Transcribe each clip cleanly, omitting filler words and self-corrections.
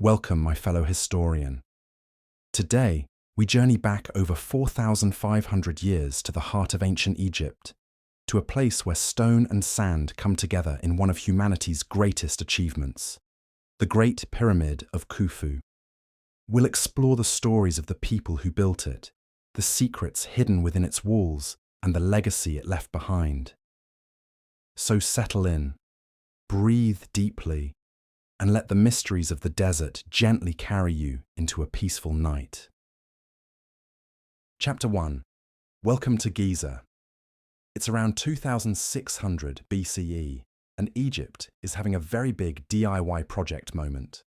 Welcome, my fellow historian. Today, we journey back over 4,500 years to the heart of ancient Egypt, to a place where stone and sand come together in one of humanity's greatest achievements, the Great Pyramid of Khufu. We'll explore the stories of the people who built it, the secrets hidden within its walls, and the legacy it left behind. So settle in, breathe deeply, and let the mysteries of the desert gently carry you into a peaceful night. Chapter 1. Welcome to Giza. It's around 2600 BCE, and Egypt is having a very big DIY project moment.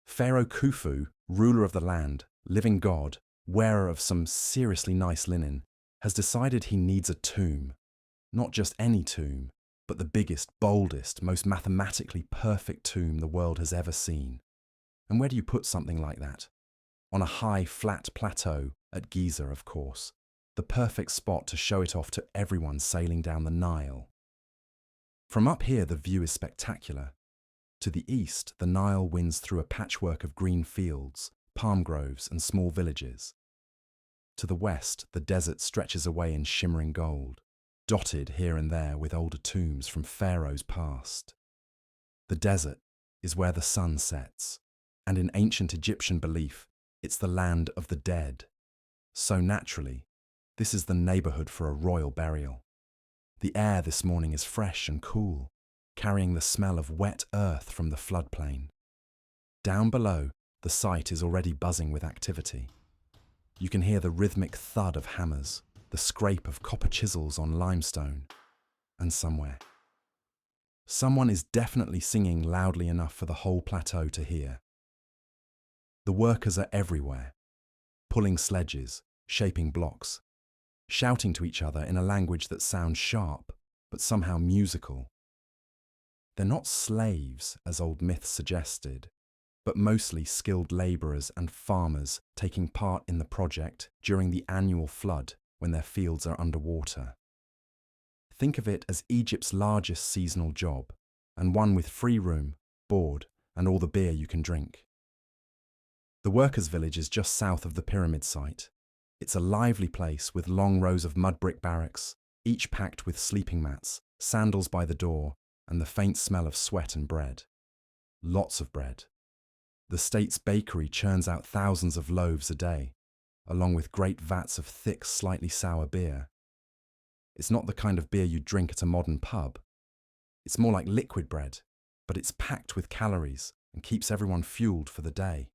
Pharaoh Khufu, ruler of the land, living god, wearer of some seriously nice linen, has decided he needs a tomb. Not just any tomb, but the biggest, boldest, most mathematically perfect tomb the world has ever seen. And where do you put something like that? On a high, flat plateau at Giza, of course. The perfect spot to show it off to everyone sailing down the Nile. From up here, the view is spectacular. To the east, the Nile winds through a patchwork of green fields, palm groves, and small villages. To the west, the desert stretches away in shimmering gold, dotted here and there with older tombs from pharaohs past. The desert is where the sun sets, and in ancient Egyptian belief, it's the land of the dead. So naturally, this is the neighborhood for a royal burial. The air this morning is fresh and cool, carrying the smell of wet earth from the floodplain. Down below, the site is already buzzing with activity. You can hear the rhythmic thud of hammers, the scrape of copper chisels on limestone, and somewhere, someone is definitely singing loudly enough for the whole plateau to hear. The workers are everywhere, pulling sledges, shaping blocks, shouting to each other in a language that sounds sharp, but somehow musical. They're not slaves, as old myths suggested, but mostly skilled labourers and farmers taking part in the project during the annual flood when their fields are underwater. Think of it as Egypt's largest seasonal job, and one with free room, board, and all the beer you can drink. The workers' village is just south of the pyramid site. It's a lively place with long rows of mud brick barracks, each packed with sleeping mats, sandals by the door, and the faint smell of sweat and bread. Lots of bread. The state's bakery churns out thousands of loaves a day, along with great vats of thick, slightly sour beer. It's not the kind of beer you'd drink at a modern pub. It's more like liquid bread, but it's packed with calories and keeps everyone fueled for the day.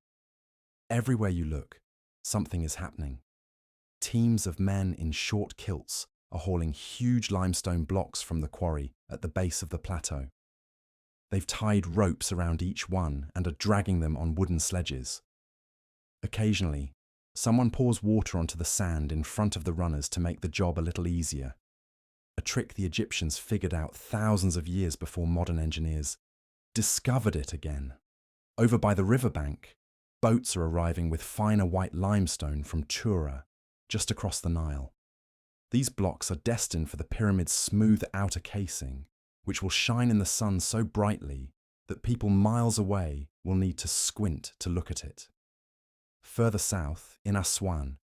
Everywhere you look, something is happening. Teams of men in short kilts are hauling huge limestone blocks from the quarry at the base of the plateau. They've tied ropes around each one and are dragging them on wooden sledges. Occasionally, someone pours water onto the sand in front of the runners to make the job a little easier. A trick the Egyptians figured out thousands of years before modern engineers discovered it again. Over by the riverbank, boats are arriving with finer white limestone from Tura, just across the Nile. These blocks are destined for the pyramid's smooth outer casing, which will shine in the sun so brightly that people miles away will need to squint to look at it. Further south, in Aswan,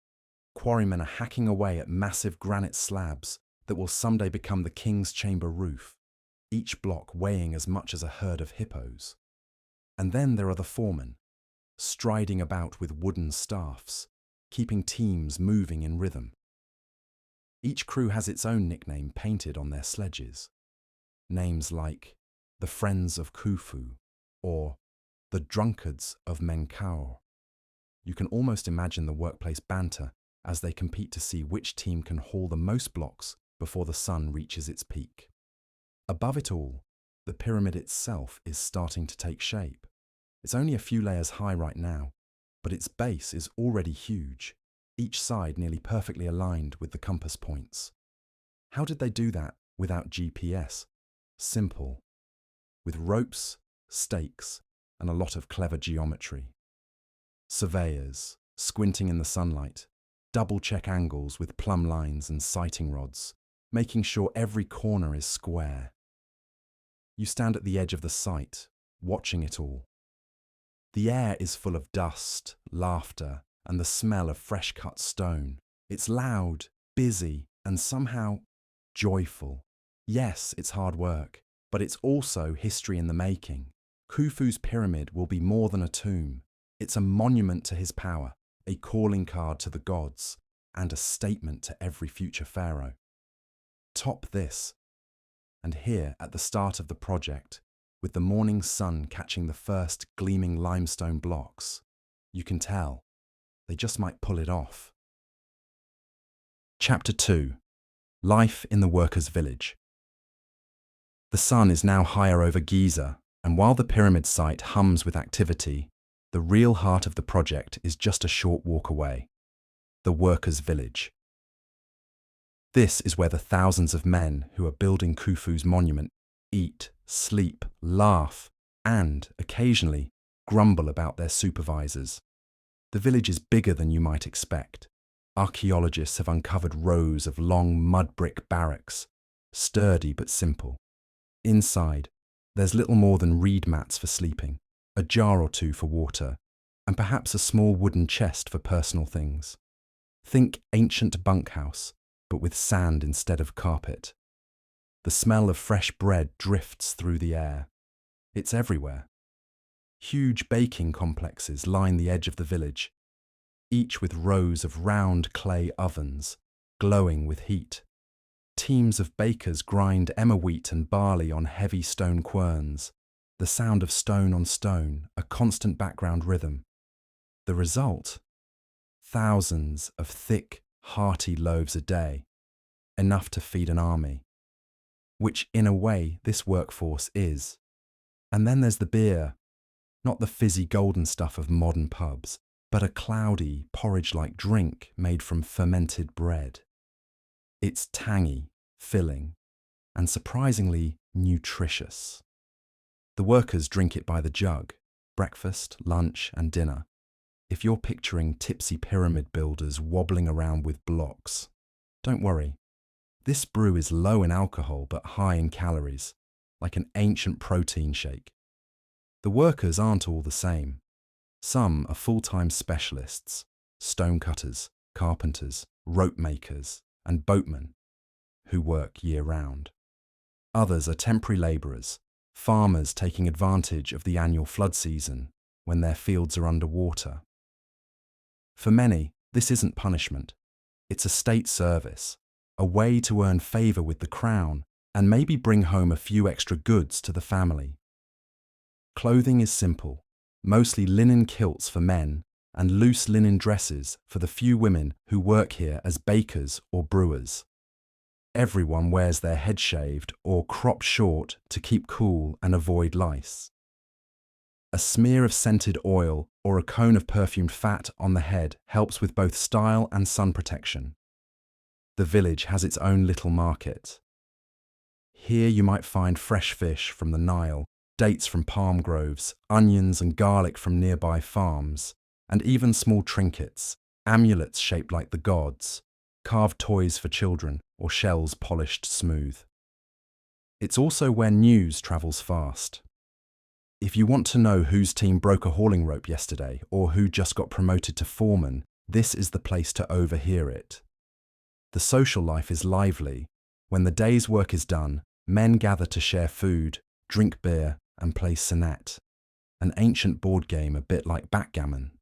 quarrymen are hacking away at massive granite slabs that will someday become the king's chamber roof, each block weighing as much as a herd of hippos. And then there are the foremen, striding about with wooden staffs, keeping teams moving in rhythm. Each crew has its own nickname painted on their sledges. Names like the Friends of Khufu or the Drunkards of Menkaure. You can almost imagine the workplace banter as they compete to see which team can haul the most blocks before the sun reaches its peak. Above it all, the pyramid itself is starting to take shape. It's only a few layers high right now, but its base is already huge, each side nearly perfectly aligned with the compass points. How did they do that without GPS? Simple. With ropes, stakes, and a lot of clever geometry. Surveyors, squinting in the sunlight, double-check angles with plumb lines and sighting rods, making sure every corner is square. You stand at the edge of the site, watching it all. The air is full of dust, laughter, and the smell of fresh-cut stone. It's loud, busy, and somehow joyful. Yes, it's hard work, but it's also history in the making. Khufu's pyramid will be more than a tomb. It's a monument to his power, a calling card to the gods, and a statement to every future pharaoh. Top this, and here at the start of the project, with the morning sun catching the first gleaming limestone blocks, you can tell they just might pull it off. Chapter 2. Life in the Workers' Village. The sun is now higher over Giza, and while the pyramid site hums with activity, the real heart of the project is just a short walk away. The Workers' Village. This is where the thousands of men who are building Khufu's monument eat, sleep, laugh, and, occasionally, grumble about their supervisors. The village is bigger than you might expect. Archaeologists have uncovered rows of long mud brick barracks, sturdy but simple. Inside, there's little more than reed mats for sleeping, a jar or two for water, and perhaps a small wooden chest for personal things. Think ancient bunkhouse, but with sand instead of carpet. The smell of fresh bread drifts through the air. It's everywhere. Huge baking complexes line the edge of the village, each with rows of round clay ovens, glowing with heat. Teams of bakers grind emmer wheat and barley on heavy stone querns, the sound of stone on stone, a constant background rhythm. The result? Thousands of thick, hearty loaves a day, enough to feed an army. Which, in a way, this workforce is. And then there's the beer, not the fizzy golden stuff of modern pubs, but a cloudy, porridge-like drink made from fermented bread. It's tangy, filling, and surprisingly nutritious. The workers drink it by the jug, breakfast, lunch, and dinner. If you're picturing tipsy pyramid builders wobbling around with blocks, don't worry. This brew is low in alcohol but high in calories, like an ancient protein shake. The workers aren't all the same. Some are full-time specialists, stonecutters, carpenters, rope makers, and boatmen, who work year-round. Others are temporary labourers, farmers taking advantage of the annual flood season when their fields are underwater. For many, this isn't punishment. It's a state service, a way to earn favour with the crown and maybe bring home a few extra goods to the family. Clothing is simple, mostly linen kilts for men and loose linen dresses for the few women who work here as bakers or brewers. Everyone wears their head shaved or cropped short to keep cool and avoid lice. A smear of scented oil or a cone of perfumed fat on the head helps with both style and sun protection. The village has its own little market. Here you might find fresh fish from the Nile, dates from palm groves, onions and garlic from nearby farms, and even small trinkets, amulets shaped like the gods, carved toys for children, or shells polished smooth. It's also where news travels fast. If you want to know whose team broke a hauling rope yesterday or who just got promoted to foreman, this is the place to overhear it. The social life is lively. When the day's work is done, men gather to share food, drink beer, and play senet, an ancient board game a bit like backgammon.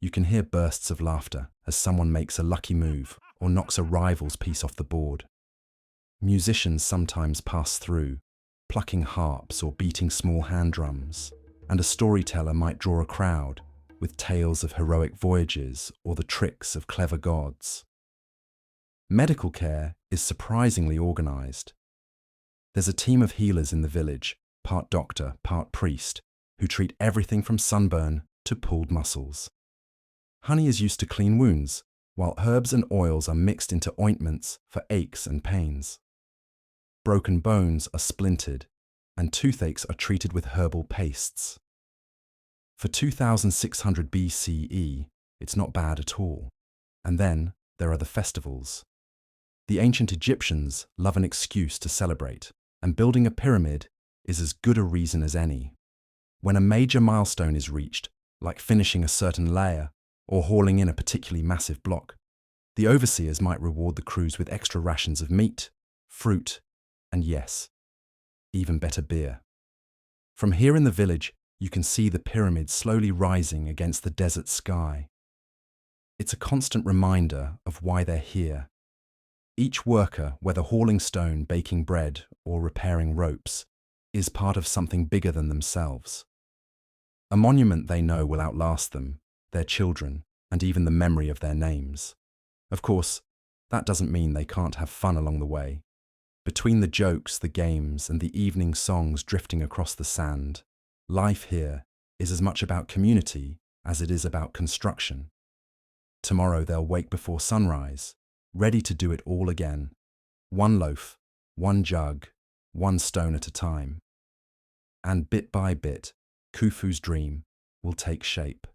You can hear bursts of laughter as someone makes a lucky move or knocks a rival's piece off the board. Musicians sometimes pass through, plucking harps or beating small hand drums, and a storyteller might draw a crowd with tales of heroic voyages or the tricks of clever gods. Medical care is surprisingly organised. There's a team of healers in the village, part doctor, part priest, who treat everything from sunburn to pulled muscles. Honey is used to clean wounds, while herbs and oils are mixed into ointments for aches and pains. Broken bones are splintered, and toothaches are treated with herbal pastes. For 2600 BCE, it's not bad at all. And then there are the festivals. The ancient Egyptians love an excuse to celebrate, and building a pyramid is as good a reason as any. When a major milestone is reached, like finishing a certain layer or hauling in a particularly massive block, the overseers might reward the crews with extra rations of meat, fruit, and yes, even better beer. From here in the village, you can see the pyramid slowly rising against the desert sky. It's a constant reminder of why they're here. Each worker, whether hauling stone, baking bread, or repairing ropes, is part of something bigger than themselves. A monument they know will outlast them, their children, and even the memory of their names. Of course, that doesn't mean they can't have fun along the way. Between the jokes, the games, and the evening songs drifting across the sand, life here is as much about community as it is about construction. Tomorrow they'll wake before sunrise, ready to do it all again. One loaf, one jug, one stone at a time. And bit by bit, Khufu's dream will take shape.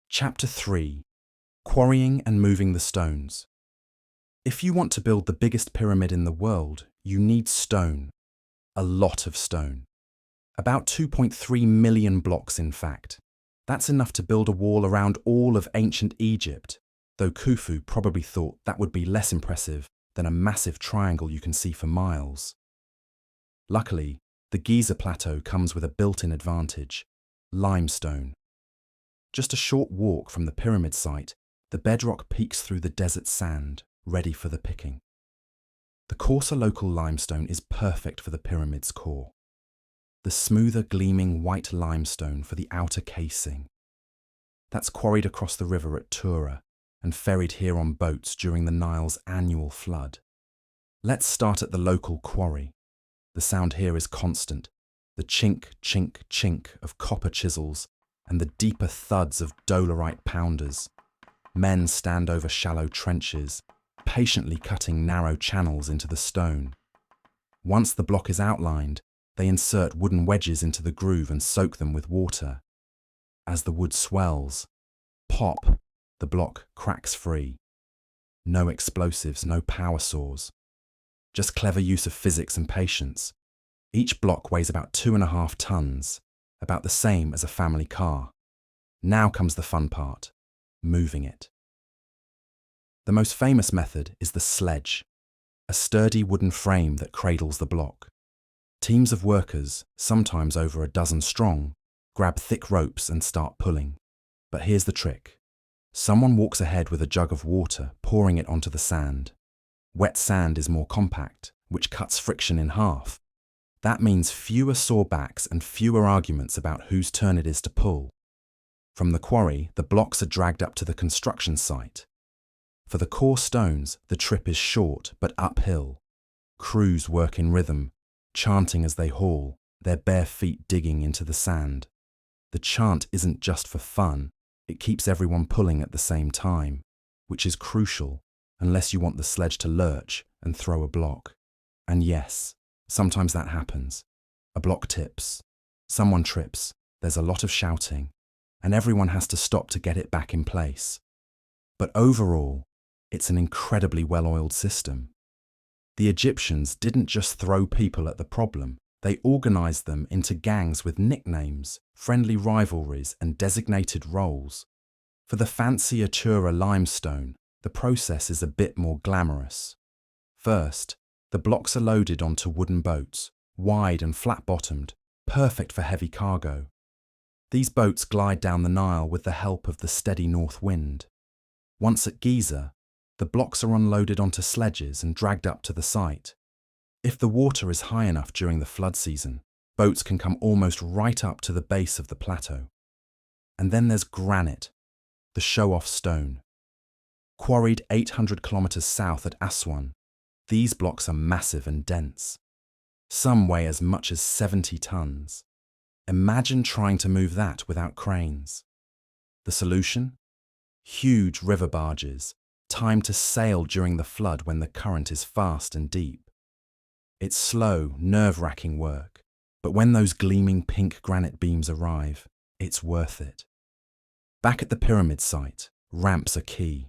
Chapter 3. Quarrying and moving the stones. If you want to build the biggest pyramid in the world, you need stone. A lot of stone. About 2.3 million blocks, in fact. That's enough to build a wall around all of ancient Egypt, though Khufu probably thought that would be less impressive than a massive triangle you can see for miles. Luckily, the Giza plateau comes with a built-in advantage: limestone. Just a short walk from the pyramid site, the bedrock peeks through the desert sand, ready for the picking. The coarser local limestone is perfect for the pyramid's core. The smoother, gleaming white limestone for the outer casing. That's quarried across the river at Tura and ferried here on boats during the Nile's annual flood. Let's start at the local quarry. The sound here is constant, the chink, chink, chink of copper chisels and the deeper thuds of dolerite pounders. Men stand over shallow trenches, patiently cutting narrow channels into the stone. Once the block is outlined, they insert wooden wedges into the groove and soak them with water. As the wood swells, pop, the block cracks free. No explosives, no power saws. Just clever use of physics and patience. Each block weighs about 2.5 tons, about the same as a family car. Now comes the fun part: moving it. The most famous method is the sledge, a sturdy wooden frame that cradles the block. Teams of workers, sometimes over a dozen strong, grab thick ropes and start pulling. But here's the trick. Someone walks ahead with a jug of water, pouring it onto the sand. Wet sand is more compact, which cuts friction in half. That means fewer sore backs and fewer arguments about whose turn it is to pull. From the quarry, the blocks are dragged up to the construction site. For the core stones, the trip is short but uphill. Crews work in rhythm, chanting as they haul, their bare feet digging into the sand. The chant isn't just for fun, it keeps everyone pulling at the same time, which is crucial unless you want the sledge to lurch and throw a block. And yes, sometimes that happens. A block tips, someone trips, there's a lot of shouting, and everyone has to stop to get it back in place. But overall, it's an incredibly well-oiled system. The Egyptians didn't just throw people at the problem, they organized them into gangs with nicknames, friendly rivalries, and designated roles. For the fancier Tura limestone, the process is a bit more glamorous. First, the blocks are loaded onto wooden boats, wide and flat-bottomed, perfect for heavy cargo. These boats glide down the Nile with the help of the steady north wind. Once at Giza, the blocks are unloaded onto sledges and dragged up to the site. If the water is high enough during the flood season, boats can come almost right up to the base of the plateau. And then there's granite, the show-off stone. Quarried 800 kilometers south at Aswan, these blocks are massive and dense. Some weigh as much as 70 tons. Imagine trying to move that without cranes. The solution? Huge river barges, timed to sail during the flood when the current is fast and deep. It's slow, nerve-wracking work, but when those gleaming pink granite beams arrive, it's worth it. Back at the pyramid site, ramps are key.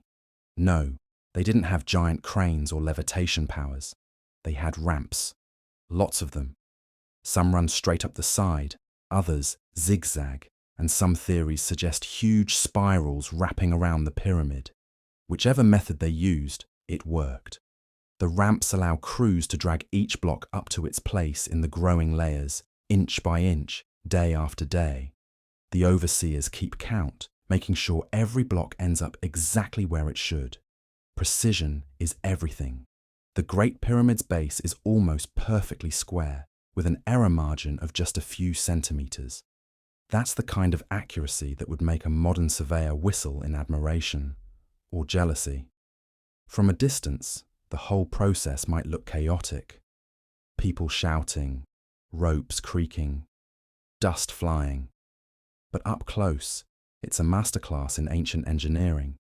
No, they didn't have giant cranes or levitation powers. They had ramps, lots of them. Some run straight up the side, others zigzag, and some theories suggest huge spirals wrapping around the pyramid. Whichever method they used, it worked. The ramps allow crews to drag each block up to its place in the growing layers, inch by inch, day after day. The overseers keep count, making sure every block ends up exactly where it should. Precision is everything. The Great Pyramid's base is almost perfectly square, with an error margin of just a few centimeters. That's the kind of accuracy that would make a modern surveyor whistle in admiration or jealousy. From a distance, the whole process might look chaotic. People shouting, ropes creaking, dust flying. But up close, it's a masterclass in ancient engineering.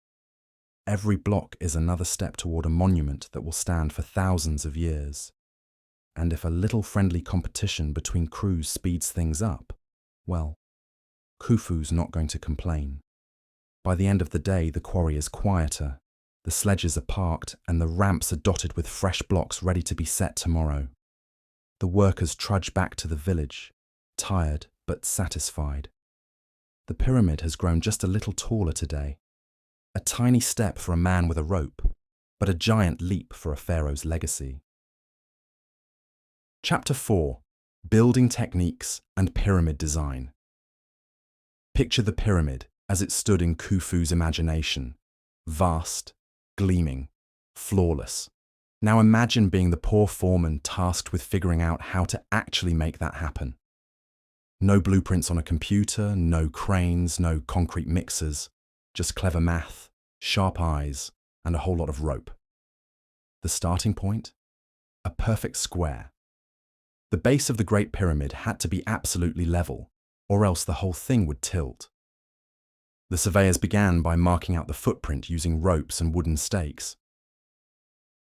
Every block is another step toward a monument that will stand for thousands of years. And if a little friendly competition between crews speeds things up, well, Khufu's not going to complain. By the end of the day, the quarry is quieter, the sledges are parked, and the ramps are dotted with fresh blocks ready to be set tomorrow. The workers trudge back to the village, tired but satisfied. The pyramid has grown just a little taller today. A tiny step for a man with a rope, but a giant leap for a pharaoh's legacy. Chapter 4: Building Techniques and Pyramid Design. Picture the pyramid as it stood in Khufu's imagination. Vast, gleaming, flawless. Now imagine being the poor foreman tasked with figuring out how to actually make that happen. No blueprints on a computer, no cranes, no concrete mixers, just clever math, sharp eyes, and a whole lot of rope. The starting point? A perfect square. The base of the Great Pyramid had to be absolutely level, or else the whole thing would tilt. The surveyors began by marking out the footprint using ropes and wooden stakes.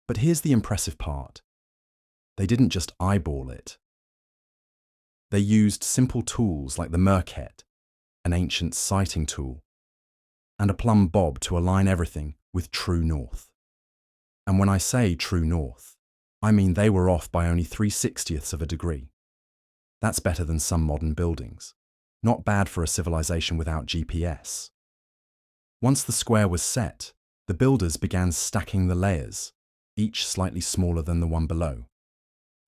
But here's the impressive part. They didn't just eyeball it. They used simple tools like the merket, an ancient sighting tool, and a plumb bob to align everything with true north. And when I say true north, I mean they were off by only 3/60ths of a degree. That's better than some modern buildings. Not bad for a civilization without GPS. Once the square was set, the builders began stacking the layers, each slightly smaller than the one below.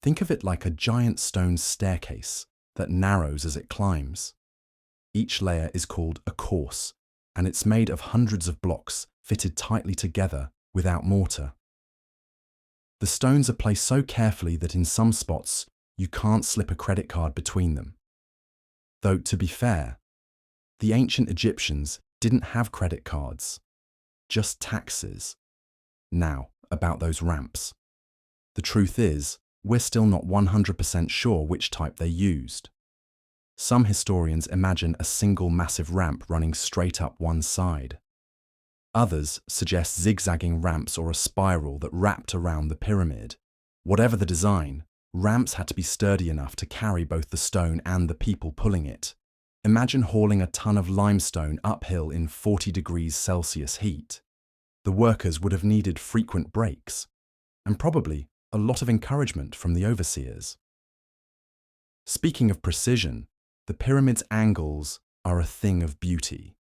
Think of it like a giant stone staircase that narrows as it climbs. Each layer is called a course, and it's made of hundreds of blocks fitted tightly together without mortar. The stones are placed so carefully that in some spots you can't slip a credit card between them. Though, to be fair, the ancient Egyptians didn't have credit cards, just taxes. Now, about those ramps. The truth is, we're still not 100% sure which type they used. Some historians imagine a single massive ramp running straight up one side. Others suggest zigzagging ramps or a spiral that wrapped around the pyramid. Whatever the design, ramps had to be sturdy enough to carry both the stone and the people pulling it. Imagine hauling a ton of limestone uphill in 40 degrees Celsius heat. The workers would have needed frequent breaks, and probably a lot of encouragement from the overseers. Speaking of precision, the pyramid's angles are a thing of beauty.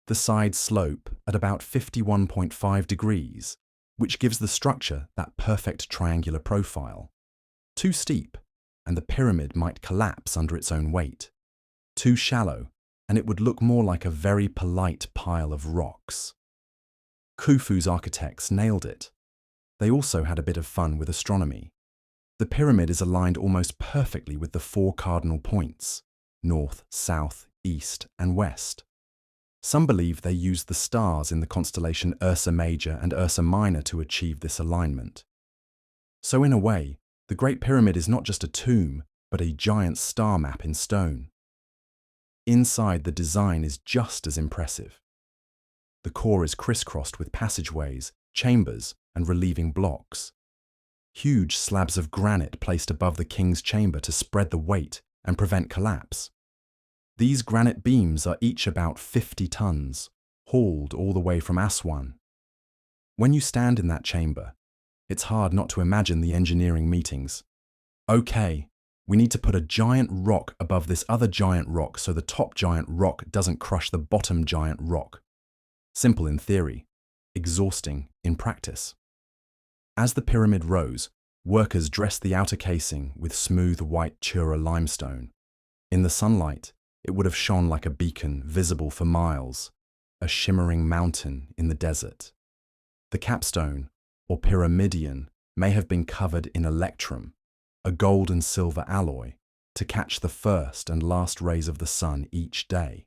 The sides slope at about 51.5 degrees, which gives the structure that perfect triangular profile. Too steep, and the pyramid might collapse under its own weight. Too shallow, and it would look more like a very polite pile of rocks. Khufu's architects nailed it. They also had a bit of fun with astronomy. The pyramid is aligned almost perfectly with the 4 cardinal points: north, south, east, and west. Some believe they used the stars in the constellation Ursa Major and Ursa Minor to achieve this alignment. So in a way, the Great Pyramid is not just a tomb, but a giant star map in stone. Inside, the design is just as impressive. The core is crisscrossed with passageways, chambers, and relieving blocks. Huge slabs of granite placed above the king's chamber to spread the weight and prevent collapse. These granite beams are each about 50 tons, hauled all the way from Aswan. When you stand in that chamber, it's hard not to imagine the engineering meetings. Okay, We need to put a giant rock above this other giant rock so the top giant rock doesn't crush the bottom giant rock. Simple in theory, exhausting in practice. As the pyramid rose, workers dressed the outer casing with smooth white Chura limestone. In the sunlight, it would have shone like a beacon visible for miles, a shimmering mountain in the desert. The capstone, or pyramidion, may have been covered in electrum, a gold and silver alloy, to catch the first and last rays of the sun each day.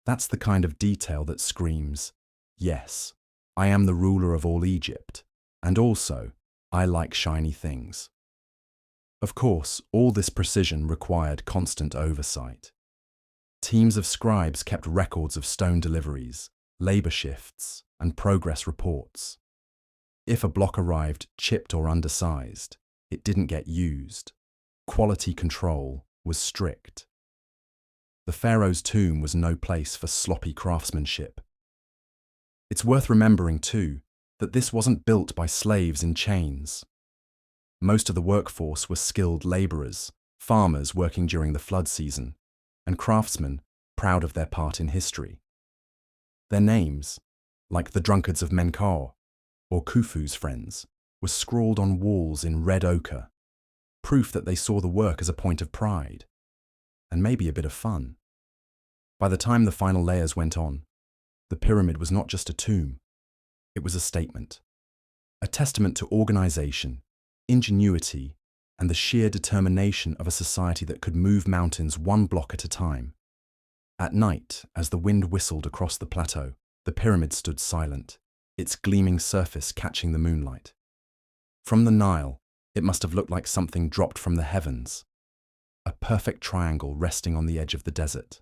That's the kind of detail that screams, yes, I am the ruler of all Egypt, and also, I like shiny things. Of course, all this precision required constant oversight. Teams of scribes kept records of stone deliveries, labor shifts, and progress reports. If a block arrived chipped or undersized, it didn't get used. Quality control was strict. The pharaoh's tomb was no place for sloppy craftsmanship. It's worth remembering, too, that this wasn't built by slaves in chains. Most of the workforce were skilled laborers, farmers working during the flood season, and craftsmen proud of their part in history. Their names, like the drunkards of Menkaure or Khufu's friends, were scrawled on walls in red ochre, proof that they saw the work as a point of pride, and maybe a bit of fun. By the time the final layers went on, the pyramid was not just a tomb, it was a statement, a testament to organization, ingenuity, and the sheer determination of a society that could move mountains one block at a time. At night, as the wind whistled across the plateau, the pyramid stood silent, its gleaming surface catching the moonlight. From the Nile, it must have looked like something dropped from the heavens, a perfect triangle resting on the edge of the desert.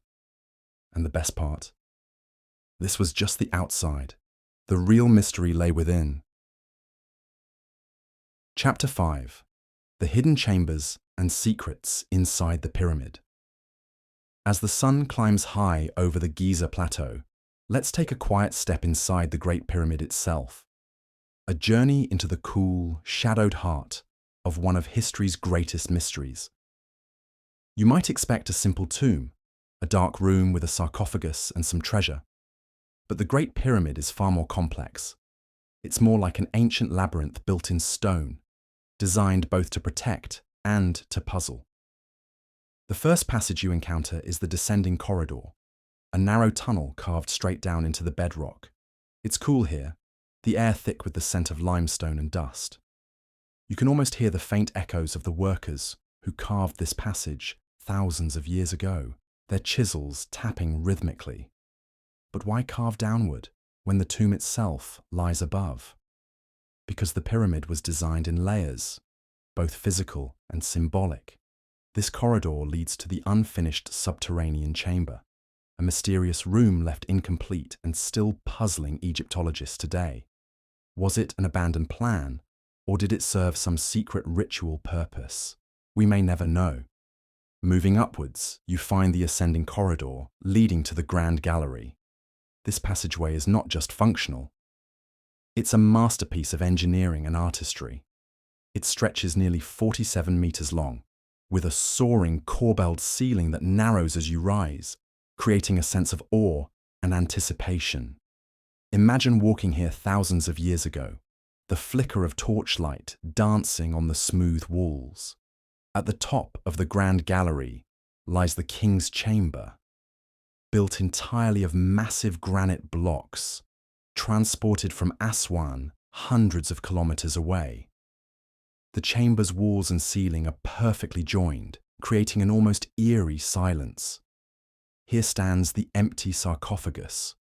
And the best part? This was just the outside. The real mystery lay within. Chapter 5. The Hidden Chambers and Secrets Inside the Pyramid. As the sun climbs high over the Giza plateau, let's take a quiet step inside the Great Pyramid itself. A journey into the cool, shadowed heart of one of history's greatest mysteries. You might expect a simple tomb, a dark room with a sarcophagus and some treasure. But the Great Pyramid is far more complex. It's more like an ancient labyrinth built in stone, designed both to protect and to puzzle. The first passage you encounter is the descending corridor, a narrow tunnel carved straight down into the bedrock. It's cool here, the air thick with the scent of limestone and dust. You can almost hear the faint echoes of the workers who carved this passage thousands of years ago, their chisels tapping rhythmically. But why carve downward when the tomb itself lies above? Because the pyramid was designed in layers, both physical and symbolic. This corridor leads to the unfinished subterranean chamber, a mysterious room left incomplete and still puzzling Egyptologists today. Was it an abandoned plan, or did it serve some secret ritual purpose? We may never know. Moving upwards, you find the ascending corridor leading to the Grand Gallery. This passageway is not just functional. It's a masterpiece of engineering and artistry. It stretches nearly 47 meters long, with a soaring corbelled ceiling that narrows as you rise, creating a sense of awe and anticipation. Imagine walking here thousands of years ago, the flicker of torchlight dancing on the smooth walls. At the top of the Grand Gallery lies the King's Chamber, built entirely of massive granite blocks, transported from Aswan hundreds of kilometers away. The chamber's walls and ceiling are perfectly joined, creating an almost eerie silence. Here stands the empty sarcophagus,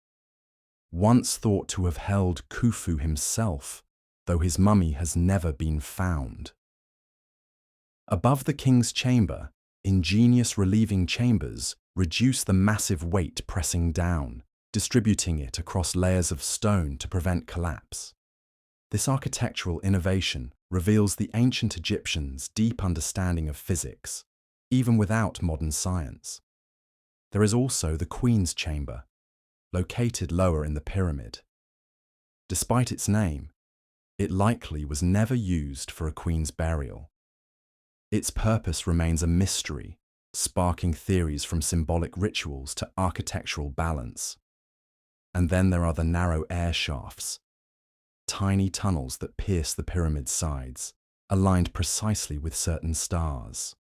once thought to have held Khufu himself, though his mummy has never been found. Above the king's chamber, ingenious relieving chambers reduce the massive weight pressing down, distributing it across layers of stone to prevent collapse. This architectural innovation reveals the ancient Egyptians' deep understanding of physics, even without modern science. There is also the Queen's Chamber, located lower in the pyramid. Despite its name, it likely was never used for a queen's burial. Its purpose remains a mystery, sparking theories from symbolic rituals to architectural balance. And then there are the narrow air shafts, tiny tunnels that pierce the pyramid's sides, aligned precisely with certain stars.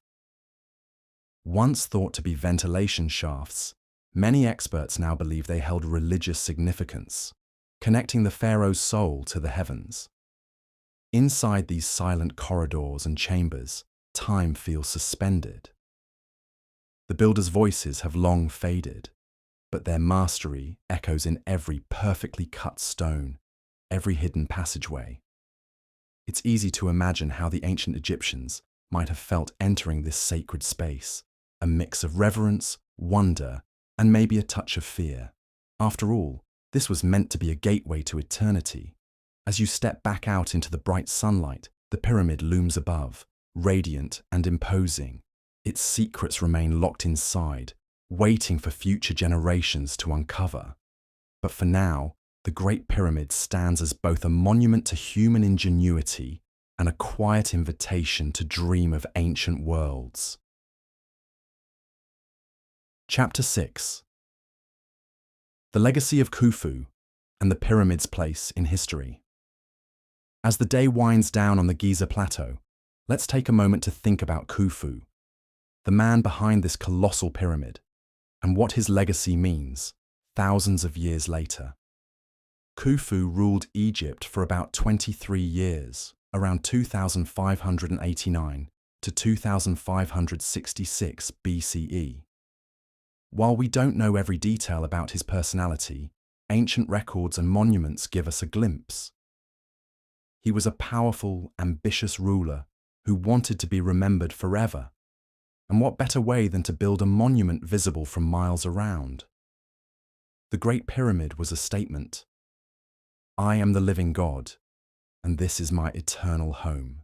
Once thought to be ventilation shafts, many experts now believe they held religious significance, connecting the pharaoh's soul to the heavens. Inside these silent corridors and chambers, time feels suspended. The builders' voices have long faded, but their mastery echoes in every perfectly cut stone, every hidden passageway. It's easy to imagine how the ancient Egyptians might have felt entering this sacred space, a mix of reverence, wonder, and maybe a touch of fear. After all, this was meant to be a gateway to eternity. As you step back out into the bright sunlight, the pyramid looms above, radiant and imposing. Its secrets remain locked inside, waiting for future generations to uncover. But for now, the Great Pyramid stands as both a monument to human ingenuity and a quiet invitation to dream of ancient worlds. Chapter 6. The Legacy of Khufu and the Pyramid's place in history. As the day winds down on the Giza plateau, let's take a moment to think about Khufu, the man behind this colossal pyramid, and what his legacy means thousands of years later. Khufu ruled Egypt for about 23 years, around 2589 to 2566 BCE. While we don't know every detail about his personality, ancient records and monuments give us a glimpse. He was a powerful, ambitious ruler who wanted to be remembered forever. And what better way than to build a monument visible from miles around? The Great Pyramid was a statement. I am the living God, and this is my eternal home.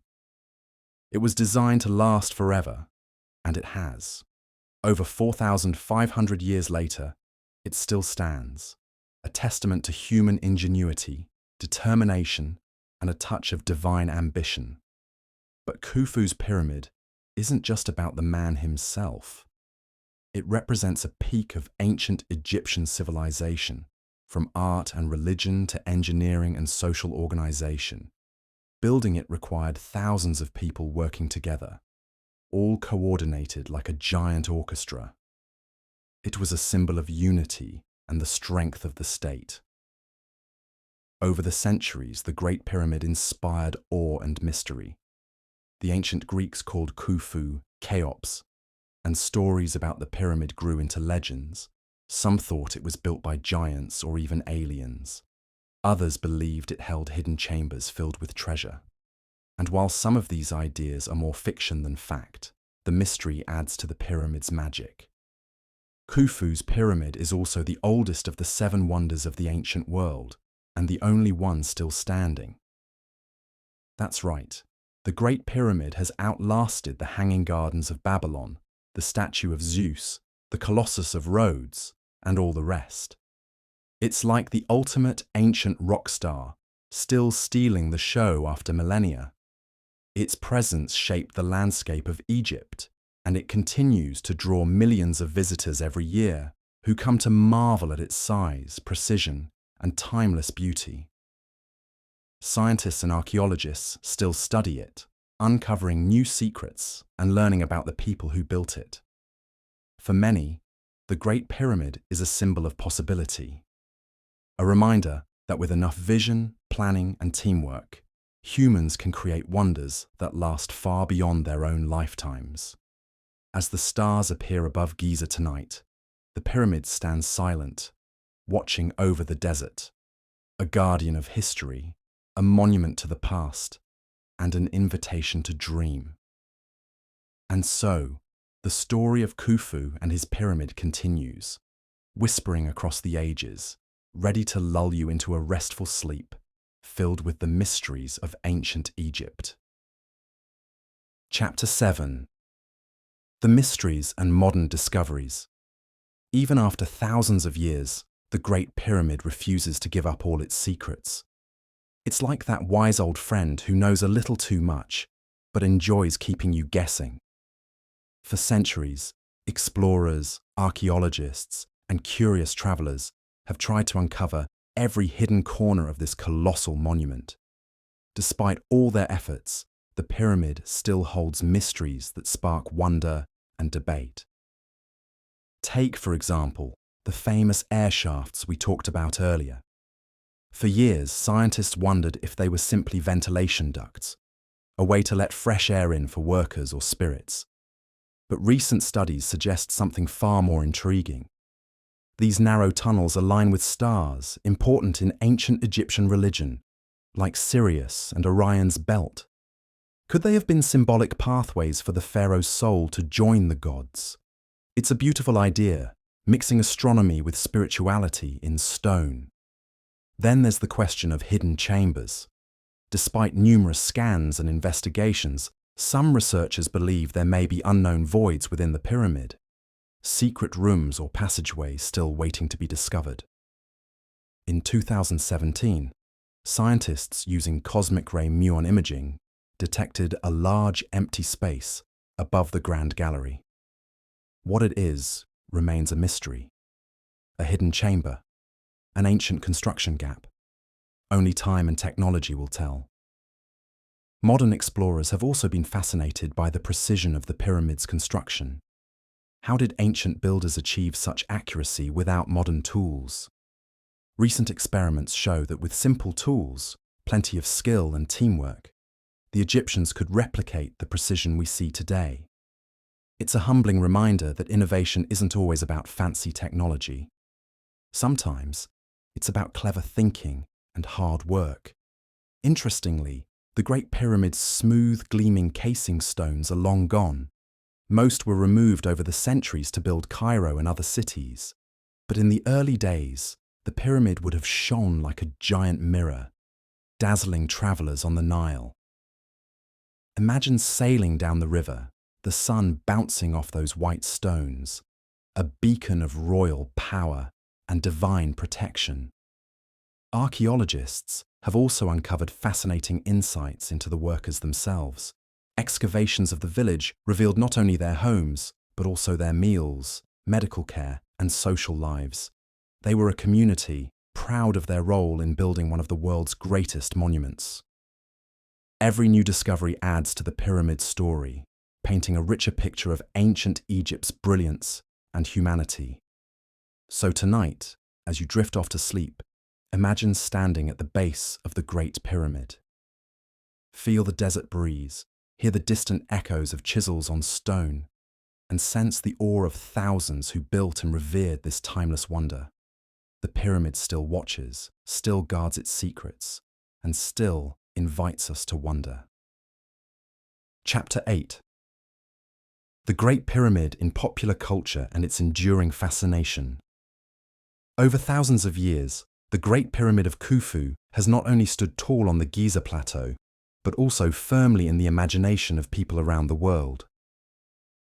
It was designed to last forever, and it has. Over 4,500 years later, it still stands, a testament to human ingenuity, determination, and a touch of divine ambition. But Khufu's pyramid isn't just about the man himself. It represents a peak of ancient Egyptian civilization, from art and religion to engineering and social organization. Building it required thousands of people working together, all coordinated like a giant orchestra. It was a symbol of unity and the strength of the state. Over the centuries, the Great Pyramid inspired awe and mystery. The ancient Greeks called Khufu Cheops, and stories about the pyramid grew into legends. Some thought it was built by giants or even aliens. Others believed it held hidden chambers filled with treasure. And while some of these ideas are more fiction than fact, the mystery adds to the pyramid's magic. Khufu's pyramid is also the oldest of the 7 wonders of the ancient world, and the only one still standing. That's right, the Great Pyramid has outlasted the Hanging Gardens of Babylon, the statue of Zeus, the Colossus of Rhodes, and all the rest. It's like the ultimate ancient rock star, still stealing the show after millennia. Its presence shaped the landscape of Egypt, and it continues to draw millions of visitors every year who come to marvel at its size, precision, and timeless beauty. Scientists and archaeologists still study it, uncovering new secrets and learning about the people who built it. For many, the Great Pyramid is a symbol of possibility, a reminder that with enough vision, planning, and teamwork, humans can create wonders that last far beyond their own lifetimes. As the stars appear above Giza tonight, the pyramid stands silent, watching over the desert, a guardian of history, a monument to the past, and an invitation to dream. And so, the story of Khufu and his pyramid continues, whispering across the ages, ready to lull you into a restful sleep, filled with the mysteries of ancient Egypt. Chapter 7. The Mysteries and Modern Discoveries. Even after thousands of years, the Great Pyramid refuses to give up all its secrets. It's like that wise old friend who knows a little too much, but enjoys keeping you guessing. For centuries, explorers, archaeologists, and curious travelers have tried to uncover every hidden corner of this colossal monument. Despite all their efforts, the pyramid still holds mysteries that spark wonder and debate. Take, for example, the famous air shafts we talked about earlier. For years, scientists wondered if they were simply ventilation ducts, a way to let fresh air in for workers or spirits. But recent studies suggest something far more intriguing. These narrow tunnels align with stars important in ancient Egyptian religion, like Sirius and Orion's belt. Could they have been symbolic pathways for the pharaoh's soul to join the gods? It's a beautiful idea, mixing astronomy with spirituality in stone. Then there's the question of hidden chambers. Despite numerous scans and investigations, some researchers believe there may be unknown voids within the pyramid, secret rooms or passageways still waiting to be discovered. In 2017, scientists using cosmic ray muon imaging detected a large empty space above the Grand Gallery. What it is remains a mystery. A hidden chamber, an ancient construction gap. Only time and technology will tell. Modern explorers have also been fascinated by the precision of the pyramid's construction. How did ancient builders achieve such accuracy without modern tools? Recent experiments show that with simple tools, plenty of skill and teamwork, the Egyptians could replicate the precision we see today. It's a humbling reminder that innovation isn't always about fancy technology. Sometimes, it's about clever thinking and hard work. Interestingly, the Great Pyramid's smooth, gleaming casing stones are long gone. Most were removed over the centuries to build Cairo and other cities. But in the early days, the pyramid would have shone like a giant mirror, dazzling travelers on the Nile. Imagine sailing down the river, the sun bouncing off those white stones, a beacon of royal power and divine protection. Archaeologists have also uncovered fascinating insights into the workers themselves. Excavations of the village revealed not only their homes, but also their meals, medical care, and social lives. They were a community proud of their role in building one of the world's greatest monuments. Every new discovery adds to the pyramid's story, painting a richer picture of ancient Egypt's brilliance and humanity. So tonight, as you drift off to sleep, imagine standing at the base of the Great Pyramid. Feel the desert breeze, hear the distant echoes of chisels on stone, and sense the awe of thousands who built and revered this timeless wonder. The pyramid still watches, still guards its secrets, and still invites us to wonder. Chapter 8. The Great Pyramid in popular culture and its enduring fascination. Over thousands of years, the Great Pyramid of Khufu has not only stood tall on the Giza plateau, but also firmly in the imagination of people around the world.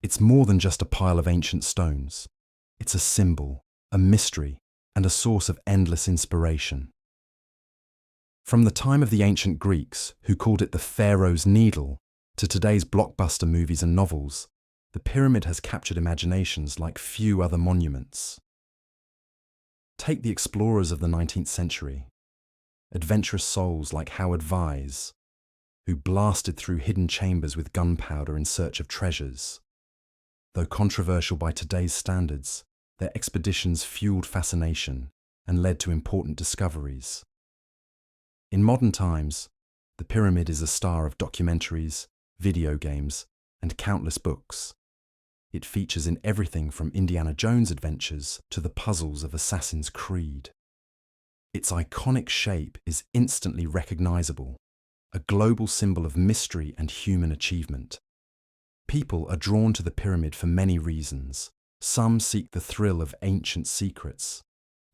It's more than just a pile of ancient stones. It's a symbol, a mystery, and a source of endless inspiration. From the time of the ancient Greeks, who called it the Pharaoh's Needle, to today's blockbuster movies and novels, the pyramid has captured imaginations like few other monuments. Take the explorers of the 19th century, adventurous souls like Howard Vyse, who blasted through hidden chambers with gunpowder in search of treasures. Though controversial by today's standards, their expeditions fueled fascination and led to important discoveries. In modern times, the pyramid is a star of documentaries, video games, and countless books. It features in everything from Indiana Jones adventures to the puzzles of Assassin's Creed. Its iconic shape is instantly recognizable, a global symbol of mystery and human achievement. People are drawn to the pyramid for many reasons. Some seek the thrill of ancient secrets.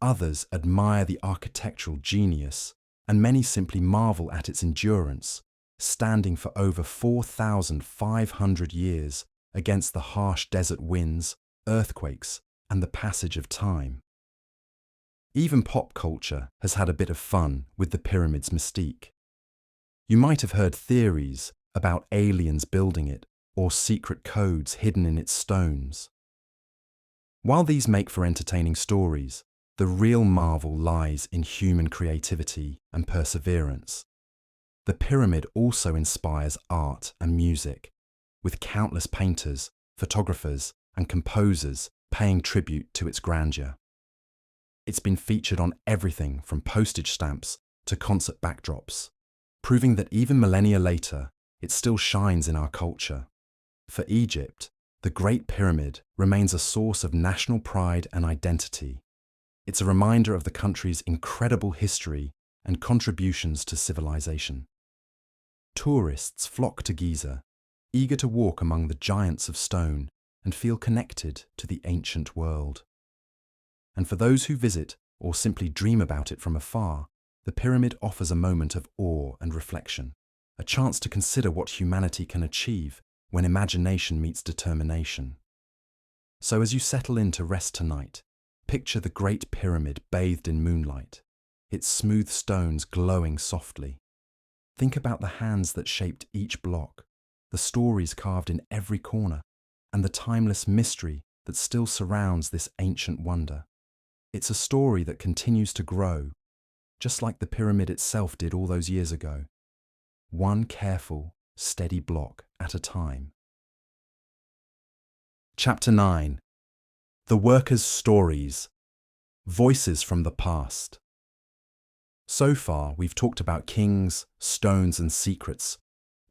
Others admire the architectural genius, and many simply marvel at its endurance, standing for over 4,500 years against the harsh desert winds, earthquakes, and the passage of time. Even pop culture has had a bit of fun with the pyramid's mystique. You might have heard theories about aliens building it, or secret codes hidden in its stones. While these make for entertaining stories, the real marvel lies in human creativity and perseverance. The pyramid also inspires art and music, with countless painters, photographers, and composers paying tribute to its grandeur. It's been featured on everything from postage stamps to concert backdrops, proving that even millennia later, it still shines in our culture. For Egypt, the Great Pyramid remains a source of national pride and identity. It's a reminder of the country's incredible history and contributions to civilization. Tourists flock to Giza, eager to walk among the giants of stone and feel connected to the ancient world. And for those who visit or simply dream about it from afar, the pyramid offers a moment of awe and reflection, a chance to consider what humanity can achieve when imagination meets determination. So as you settle in to rest tonight, picture the Great Pyramid bathed in moonlight, its smooth stones glowing softly. Think about the hands that shaped each block, the stories carved in every corner, and the timeless mystery that still surrounds this ancient wonder. It's a story that continues to grow, just like the pyramid itself did all those years ago, one careful, steady block at a time. Chapter 9. The Workers' Stories. Voices from the Past. So far, we've talked about kings, stones, and secrets,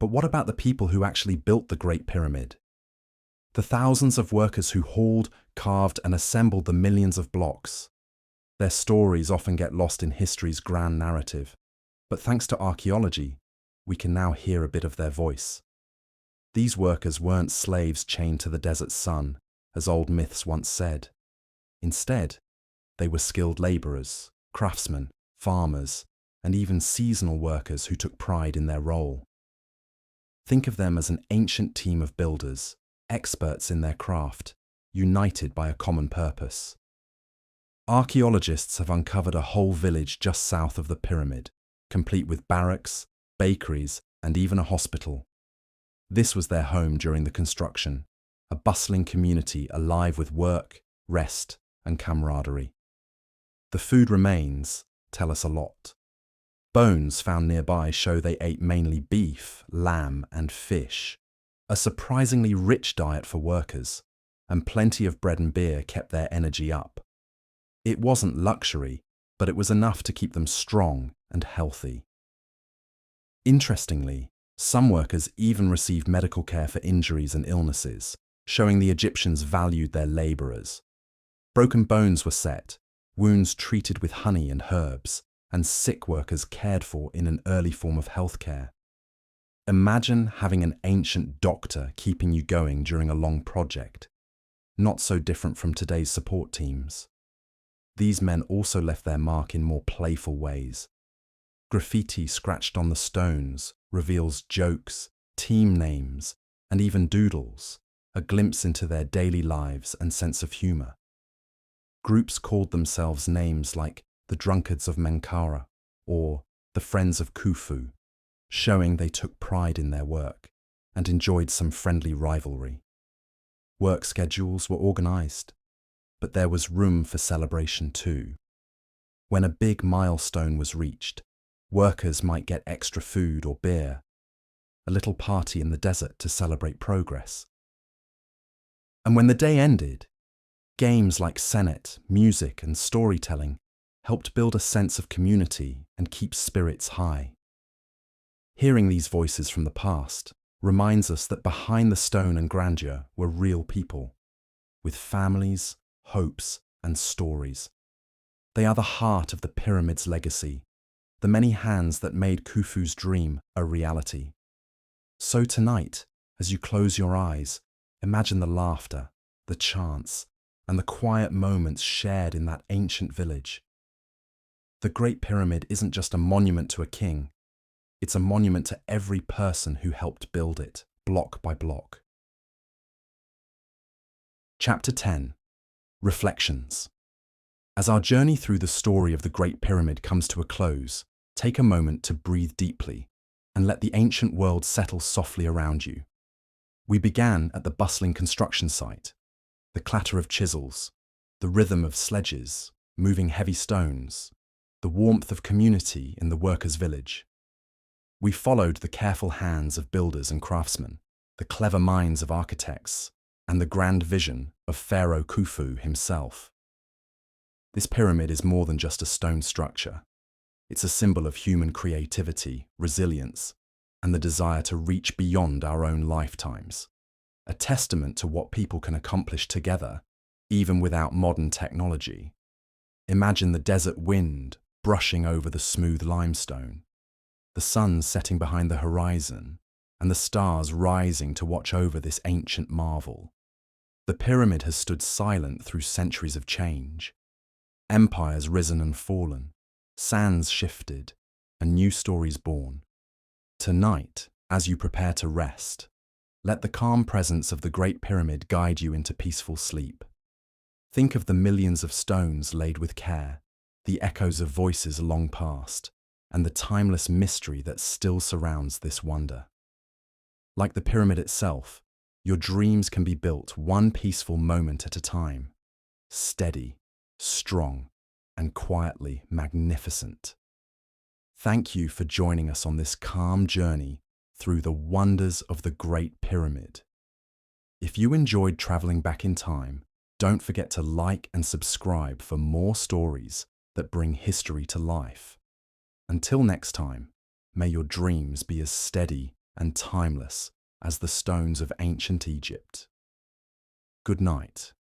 but what about the people who actually built the Great Pyramid? The thousands of workers who hauled, carved, and assembled the millions of blocks. Their stories often get lost in history's grand narrative, but thanks to archaeology, we can now hear a bit of their voice. These workers weren't slaves chained to the desert sun, as old myths once said. Instead, they were skilled laborers, craftsmen, farmers, and even seasonal workers who took pride in their role. Think of them as an ancient team of builders, experts in their craft, united by a common purpose. Archaeologists have uncovered a whole village just south of the pyramid, complete with barracks, bakeries, and even a hospital. This was their home during the construction, a bustling community alive with work, rest, and camaraderie. The food remains tell us a lot. Bones found nearby show they ate mainly beef, lamb, and fish, a surprisingly rich diet for workers, and plenty of bread and beer kept their energy up. It wasn't luxury, but it was enough to keep them strong and healthy. Interestingly, some workers even received medical care for injuries and illnesses, showing the Egyptians valued their laborers. Broken bones were set, wounds treated with honey and herbs, and sick workers cared for in an early form of healthcare. Imagine having an ancient doctor keeping you going during a long project. Not so different from today's support teams. These men also left their mark in more playful ways. Graffiti scratched on the stones reveals jokes, team names, and even doodles, a glimpse into their daily lives and sense of humour. Groups called themselves names like the Drunkards of Menkaura or the Friends of Khufu, showing they took pride in their work and enjoyed some friendly rivalry. Work schedules were organised, but there was room for celebration too. When a big milestone was reached, workers might get extra food or beer, a little party in the desert to celebrate progress. And when the day ended, games like Senet, music, and storytelling helped build a sense of community and keep spirits high. Hearing these voices from the past reminds us that behind the stone and grandeur were real people, with families, hopes, and stories. They are the heart of the pyramid's legacy, the many hands that made Khufu's dream a reality. So tonight, as you close your eyes, imagine the laughter, the chants, and the quiet moments shared in that ancient village. The Great Pyramid isn't just a monument to a king, it's a monument to every person who helped build it, block by block. Chapter 10. Reflections. As our journey through the story of the Great Pyramid comes to a close, take a moment to breathe deeply, and let the ancient world settle softly around you. We began at the bustling construction site, the clatter of chisels, the rhythm of sledges, moving heavy stones, the warmth of community in the workers' village. We followed the careful hands of builders and craftsmen, the clever minds of architects, and the grand vision of Pharaoh Khufu himself. This pyramid is more than just a stone structure. It's a symbol of human creativity, resilience, and the desire to reach beyond our own lifetimes. A testament to what people can accomplish together, even without modern technology. Imagine the desert wind brushing over the smooth limestone, the sun setting behind the horizon, and the stars rising to watch over this ancient marvel. The pyramid has stood silent through centuries of change. Empires risen and fallen, sands shifted, and new stories born. Tonight, as you prepare to rest, let the calm presence of the Great Pyramid guide you into peaceful sleep. Think of the millions of stones laid with care, the echoes of voices long past, and the timeless mystery that still surrounds this wonder. Like the pyramid itself, your dreams can be built one peaceful moment at a time, steady, strong, and quietly magnificent. Thank you for joining us on this calm journey through the wonders of the Great Pyramid. If you enjoyed traveling back in time, don't forget to like and subscribe for more stories that bring history to life. Until next time, may your dreams be as steady and timeless as the stones of ancient Egypt. Good night.